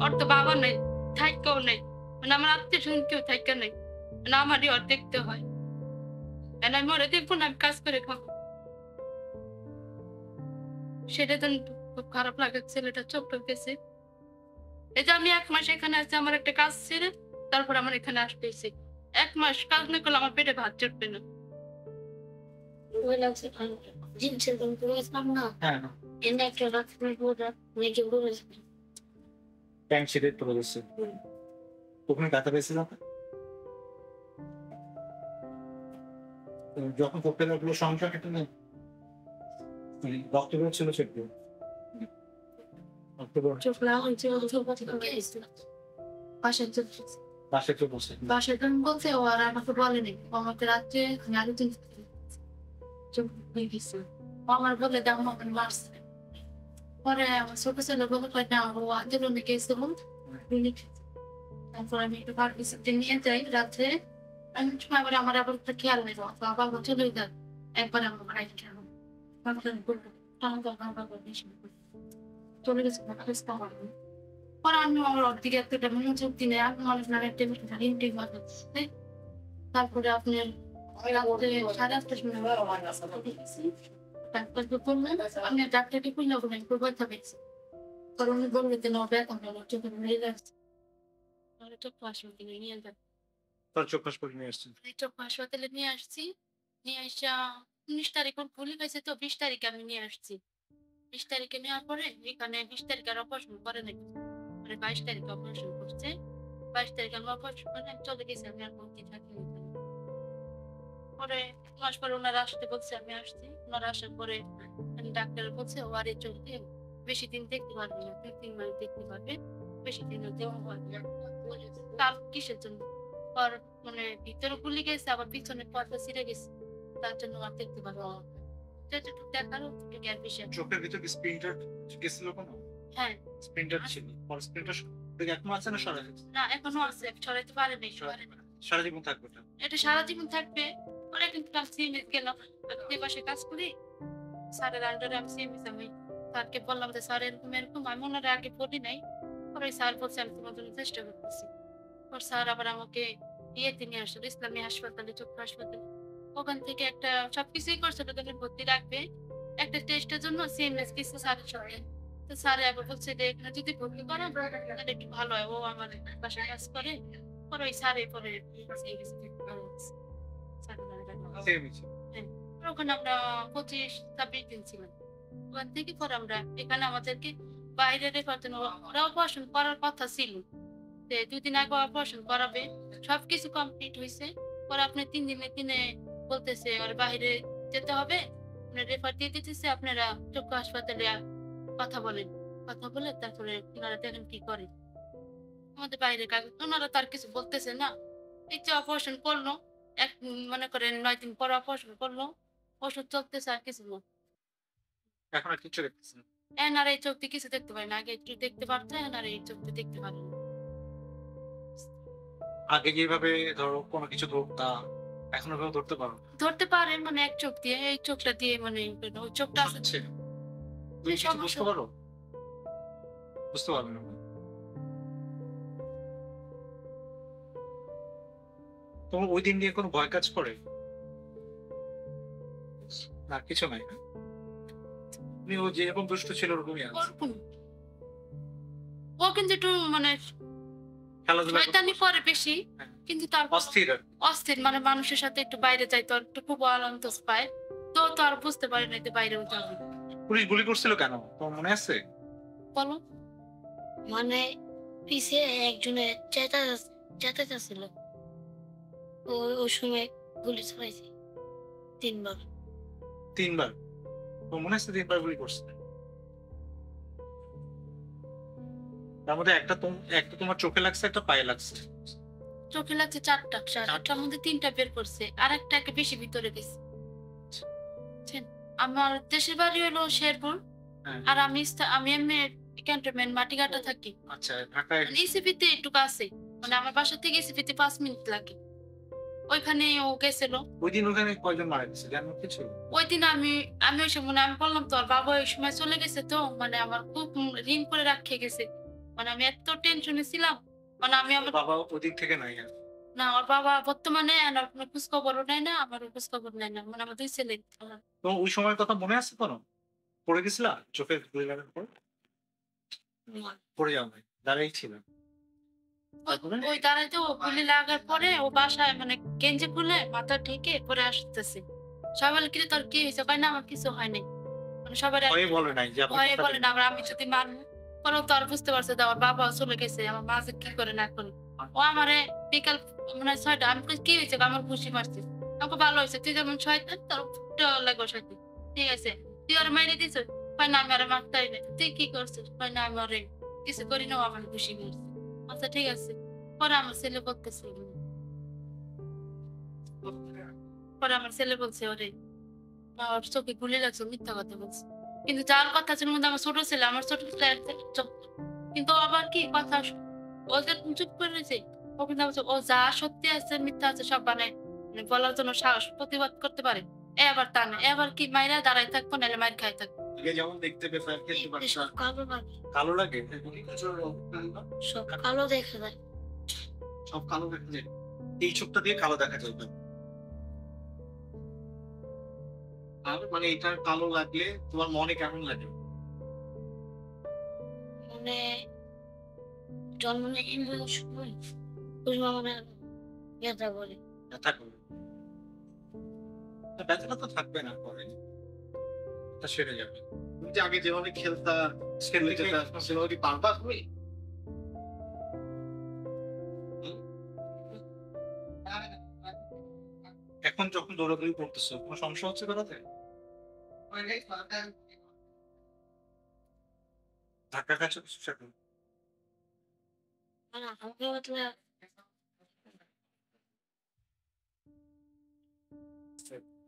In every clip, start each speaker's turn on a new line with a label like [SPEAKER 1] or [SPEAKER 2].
[SPEAKER 1] ওর তো বাবা নাই, থাইকাও নাই, মানে আমার আত্মীয় স্বজন কেউ থাইকা নাই, মানে আমারই ওর দেখতে হয়। আমি ওরা দেখবো না, আমি কাজ করে খাবো। সেটা তো খুব খারাপ লাগে, ছেলেটা ছোট্ট গেছে। এই যে আমি 1 মাস এখানে আছি, আমার একটা কাজ ছেড়ে তারপর আমার এখানে আসতেছি। 1 মাস কাজ না করলে আমার পেটে ভাত জুটবে না।
[SPEAKER 2] জিন্সের প্যান্ট পরে গেছিলাম না,
[SPEAKER 3] হ্যাঁ
[SPEAKER 2] এনে একটা রাত্রে পুরো মেয়েকে বলেছি
[SPEAKER 3] প্যান্ট ছিঁড়ে পড়ে গেছে। ওখানে ব্যথা পেয়েছে না? যখন করতে লাগলো সমস্যা কেটে নেই, রক্ত বেরোচ্ছিল চোখ দিয়ে।
[SPEAKER 2] চোখ লাগাইছে, চোখ বাঁচতে গেছিল পাশের চোখ
[SPEAKER 3] পাশে কেউ বসে
[SPEAKER 2] বাসায় তো বলছে, ও আর আমাকে বলেনি। ও আমাকে রাত্রে আমি আরো দিন চোখ হয়ে গেছে। ও আমার বলে দাম আমাকে মারছে। পরে আমার ছোট ছেলে বলে কয় না, ও আন্দোলনে গেছিল। তারপর আমি একটু ফার্মেসিতে নিয়ে যাই রাত্রে। আমি সময় করে আমার আবার একটা খেয়াল নেই, বাবা চলে যান একবার আমার ভাই খেয়াল চলে গেছে। পরে আমি আমার অর্ধেক একটা মনোযোগ দিনে আমি অনেক নামের টেবিল ইনটেক মারতে। তারপরে আপনি রাত্রে 8:30টার সময় ডাক্তারকে বললেন, আপনি ডাক্তারকে খুললে বললেন একটু ব্যথা পেয়েছি। পরে উনি বললেন যে ব্যথা হলো, চোখে মেরে যাচ্ছে। তাহলে চোখ হাসপাতালে নিয়ে যান।
[SPEAKER 3] তার চোখ হাসপাতালে নিয়ে আসছেন?
[SPEAKER 2] চোখ হাসপাতালে নিয়ে আসছি। নিয়ে আসা 19 তারিখ ওর ভুলে গেছে, তো 20 তারিখে আমি নিয়ে আসছি। 20 তারিখে নেওয়ার পরে এখানে 20 তারিখে আর অপারেশন করে নাই, মানে 22 তারিখে অপারেশন করছে। 22 তারিখে আমি অপারেশন করে আমি চলে গেছি, আমি আর ভর্তি থাকিনি। পরে 1 মাস পরে ওনারা আসতে বলছে, আমি আসছি। ওনারা আসার পরে ডাক্তার বলছে ও আর এই চলতে বেশি দিন দেখতে পারবে না, 2-3 মাস দেখতে পারবে, বেশি দিন দেওয়া হবে না। তার কিসের জন্য? আর মানে ভিতরে গুলি গেছে, আবার পিছনে পর্দা ছিঁড়ে গেছে, তার জন্য আর দেখতে পারবো না। যেটুকু দেখারও জ্ঞান বিষয়।
[SPEAKER 3] চোখের ভিতর কি স্প্রিন্টার গেছিল কোনো?
[SPEAKER 2] হ্যাঁ
[SPEAKER 3] স্প্রিন্টার ছিল। পর স্প্রিন্টার এখনো আছে না সরা গেছে?
[SPEAKER 2] না, এখনো আছে, ছড়াইতে পারে নাই।
[SPEAKER 3] সারা জীবন থাকবে এটা?
[SPEAKER 2] এটা সারা জীবন থাকবে। পরে কিন্তু আমি সিএমএস গেলাম, আমি যে বাসায় কাজ করি স্যারের আন্ডারে আমি সিএমএস, আমি স্যারকে বললাম যে স্যার এরকম এরকম, আমি ওনারা আগে বলি নাই। পরে স্যার বলছে আমি তোমার জন্য চেষ্টা করতেছি। পর স্যার আবার আমাকে ইয়েতে নিয়ে আসলো, ইসলামী হাসপাতালে, চোখ হাসপাতালে। ওখান থেকে একটা সবকিছুই করছিল, তাকে ভর্তি রাখবে একটা টেস্টের জন্য, সিএমএস কিছু স্যারের সঙ্গে। তো স্যার আবার বলছে যে এখানে যদি ভর্তি করেন তাহলে একটু ভালো হয়, ও আমার বাসায় কাজ করে। পরে ওই স্যারে পরে ওখানে আমরা 25-26 দিন ছিলাম। ওখান থেকে পরে আমরা এখানে আমাদেরকে বাইরে রেফার জন্য, ওরা অপারেশন করার কথা ছিল, 2 দিন আগে অপারেশন করাবে, সবকিছু কমপ্লিট হয়েছে। পরে আপনি 3 দিনে বলতেছে আর বাইরে যেতে হবে, রেফার দিয়ে দিতেছে, আপনারা চক্ষু হাসপাতালে কথা বলেন। কথা বলে তারপরে ওনারা দেখেন কি করে। আমাদের বাইরে কাগজ ওনারা তার কিছু বলতেছে না। এই যে অপারেশন করলো, মনে করেন 9 দিন পর অপারেশন করলো, ওষুধ চলতেছে, আর কিছু না।
[SPEAKER 3] এখন আর কিছু দেখতেছেন?
[SPEAKER 2] আর এই চোখ দিয়ে কিছু দেখতে পারে না, আগে একটু দেখতে পারতো, আর এই চোখ দিয়ে দেখতে পারে না।
[SPEAKER 3] আগে যেভাবে ধরো কোনো কিছু ধরতাম, এখন ওভাবে ধরতে পারো?
[SPEAKER 2] ধরতে পারে, মানে এক চোখ দিয়ে, এই চোখটা দিয়ে, মানে ওই চোখটা আছে।
[SPEAKER 3] তুমি কিছু বুঝতে পারো? বুঝতে পারবে না? তোমার ওই দিন নিয়ে কোনো ভয় কাজ করে না? কিছু নাই? তুমি ও যেরকম দুষ্ট ছিল ওরকমই আছে?
[SPEAKER 2] ও কিন্তু একটু মানে
[SPEAKER 3] খেলাধুলা
[SPEAKER 2] শয়তানি করে বেশি, কিন্তু তার
[SPEAKER 3] অস্থির
[SPEAKER 2] অস্থির, মানে মানুষের সাথে একটু বাইরে যাইতো, একটু খুব আনন্দ পায়, তো আর বুঝতে পারে না যে বাইরে হতে হবে।
[SPEAKER 3] পুলিশ গুলি করছিল কেন তোমার মনে আছে?
[SPEAKER 2] বলো।
[SPEAKER 4] মানে পিছে একজনের চেঁচাতে ছিল, ওই সময় গুলি চালাইছে 3 বার।
[SPEAKER 3] 3 বার? তোমার মনে আছে 3 বার গুলি করছে? তার মধ্যে একটা তোমার চোখে লাগছে, একটা পায়ে লাগছে।
[SPEAKER 2] চোখে লাগছে 4টা, 4টার মধ্যে 3টা বের করছে, আর একটা বেশি ভিতরে গেছে। আমার দেশের বাড়ি হলো শেরপুর, আর আমি এমনি ক্যান্টনমেন্ট মাটিঘাটা থাকি।
[SPEAKER 3] আচ্ছা, ঢাকায়
[SPEAKER 2] ইসিপিতে একটু কাছে, মানে আমার বাসা থেকে ইসিপিতে 5 মিনিট লাগে। ওইখানে ও গেছিল।
[SPEAKER 3] ওই দিন ওখানে কয়জন মারা গেছে জানো কিছু?
[SPEAKER 2] ওই দিন আমি ওই সময় আমি বললাম তো, আর বাবা ওই সময় চলে গেছে, তো মানে আমার খুব ঋণ করে রাখে গেছে, মানে আমি এত টেনশনে ছিলাম, মানে আমি আমার
[SPEAKER 3] বাবা ওদিক থেকে নাই আর।
[SPEAKER 2] না ওর বাবা বর্তমানে আমার কোনো খোঁজ খবরও নেয় না, আমারও খোঁজ খবর নেয় না, মানে আমার 2 ছেলে আমার।
[SPEAKER 3] তো ওই সময়ের কথা মনে আছে কোনো? পড়ে গেছিলা চোখে গুলি লাগার পর? পড়ে যাও নাই, দাঁড়াই ছিল। তারপরে?
[SPEAKER 2] ওই দাঁড়াইতে ও গুলি লাগার পরে ও বাসায় মানে গেঞ্জি খুলে মাথা ঢেকে পরে আসতেছে। সবাই বলে কি রে তোর কি হয়েছে? কয় না আমার কিছু হয় নাই। মানে সবার
[SPEAKER 3] ভয়ে বলে নাই যে আপনি
[SPEAKER 2] ভয়ে
[SPEAKER 3] কথা
[SPEAKER 2] বলে না, আবার আমি যদি মারবো পরেও তো আর বুঝতে পারছে যে আমার বাবা চলে গেছে, আমার মা যে কি করে না করে। ও আমারে বিকাল মানে 6টা আমি কই কি হয়েছে? আমার খুশি মারছিস। আমাকে ভালো হয়েছে, তুই যেমন শয়তান তোর লাগো শয়তান। ঠিক আছে, তুই ওর মাইরে দিছ? কয় না আমি আর মারতাই না। তুই কি করছিস? কয় না আমি ওরে কিছু করি না, ও আমার খুশি মারছে। আচ্ছা ঠিক আছে। পরে আমার ছেলে বলতেছে, পরে আমার ছেলে বলছে ওরে না ওর চোখে গুলি লাগছে, মিথ্যা কথা বলছে। কিন্তু যার কথা ছিল মধ্যে আমার ছোট ছেলে, আমার ছোট ছেলে চুপ। কিন্তু ও আবার কি কথা ওদের চুপ করে রয়েছে। ও কিন্তু বলছে ও যা সত্যি আছে মিথ্যা আছে সব বানায় মানে বলার জন্য সাহস প্রতিবাদ করতে পারে। এবার তা না, এবার কি মাইরা দাঁড়ায় থাকবো নাহলে মাইর খাই থাকবো।
[SPEAKER 3] আগে যেমন দেখতে পেতাম খেলতে পারতাম।
[SPEAKER 4] সব কালো লাগে,
[SPEAKER 3] কালো লাগে?
[SPEAKER 4] সব কালো দেখা যায়।
[SPEAKER 3] সব কালো দেখা যায়? এই চোখটা দিয়ে কালো দেখা যায় না? আর মানে এটা কালো লাগলে তোমার মনে কেমন লাগে?
[SPEAKER 4] মানে জন্ম নিয়ে সময় ওই সময় মানে ব্যথা করে।
[SPEAKER 3] ব্যথা করে? না, ব্যথাটা তো থাকবে না পরে, এটা সেরে যাবে। তুমি যে আগে যেভাবে খেলতা সেভাবে কি পারবা তুমি? হুম? এখন যখন দৌড়াদৌড়ি করতেছো কোনো সমস্যা হচ্ছে বেড়াতে? ধাক্কা খাচ্ছ কিছু সেরকম?
[SPEAKER 4] মানে আমাকে বলতে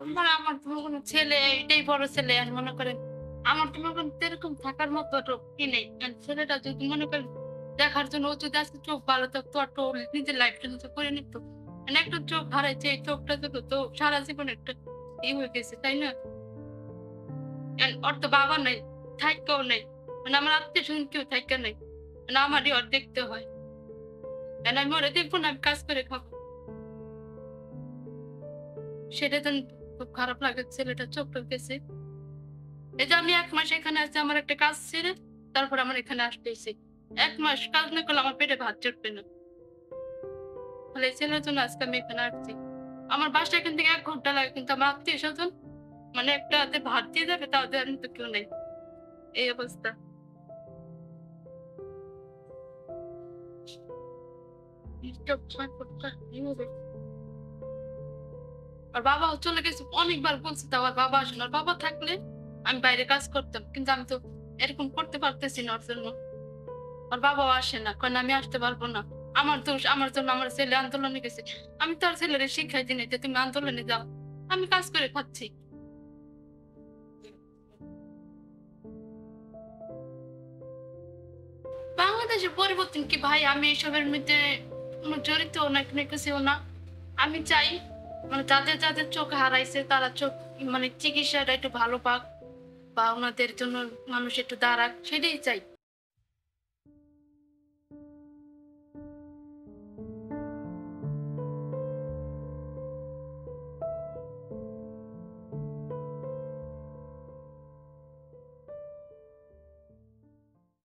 [SPEAKER 2] আমার আমার তো কোনো ছেলে এটাই বড় ছেলে, আর মনে করেন আমার তো মনে করেন এরকম থাকার মতো তো কি নেই। আর ছেলেটা যদি মনে করেন দেখার জন্য ও যদি আজকে চোখ ভালো থাকতো আর তো ওর নিজের লাইফটা নিজে করে নিত, মানে একটা চোখ হারাইছে, এই চোখটা তো তো সারা জীবন একটা হয়ে গেছে তাই না? আর ওর তো বাবা নাই, থাইকাও নাই, মানে আমার আত্মীয় স্বজন কেউ থাইকা নাই, মানে আমারই ওর দেখতে হয়। আর আমি ওরা দেখবো না, আমি কাজ করে খাবো। সেটা তো খুব খারাপ লাগে, ছেলেটা চোখটা গেছে। এই যে আমি 1 মাস এখানে আছি, আমার একটা কাজ ছেড়ে তারপর আমার এখানে আসতেছি। 1 মাস কাজ না করলে আমার পেটে ভাত জুটবে না। তাহলে এই ছেলের জন্য আজকে আমি এখানে আসছি। আমার বাসা এখান থেকে 1 ঘন্টা লাগে, কিন্তু আমার আত্মীয় স্বজন মানে একটা হাতে ভাত দিয়ে যাবে তাও দেওয়ার মতো কেউ নেই। এই অবস্থা। আর বাবাও চলে গেছে, অনেকবার বলছে তাও আর বাবা আসে না। আর বাবা থাকলে আমি বাইরে কাজ করতাম, কিন্তু আমি তো এরকম করতে পারতেছি না ওর জন্য। আর বাবাও আসে না, কারণ আমি আসতে পারবো না। আমার দোষ, আমার জন্য আমার ছেলে আন্দোলনে গেছে। আমি তো আর ছেলেরে শিখাই দিই যে তুমি আন্দোলনে যাও, আমি কাজ করে খাচ্ছি। বাংলাদেশের পরিবর্তন কি ভাই? আমি এসবের মধ্যে কোনো জড়িত না, কোনো কিছুও না। আমি চাই মানে যাদের যাদের চোখ হারাইছে তারা চোখ মানে চিকিৎসাটা একটু ভালো পাক, বা ওনাদের জন্য মানুষ একটু দাঁড়াক, সেটাই চাই।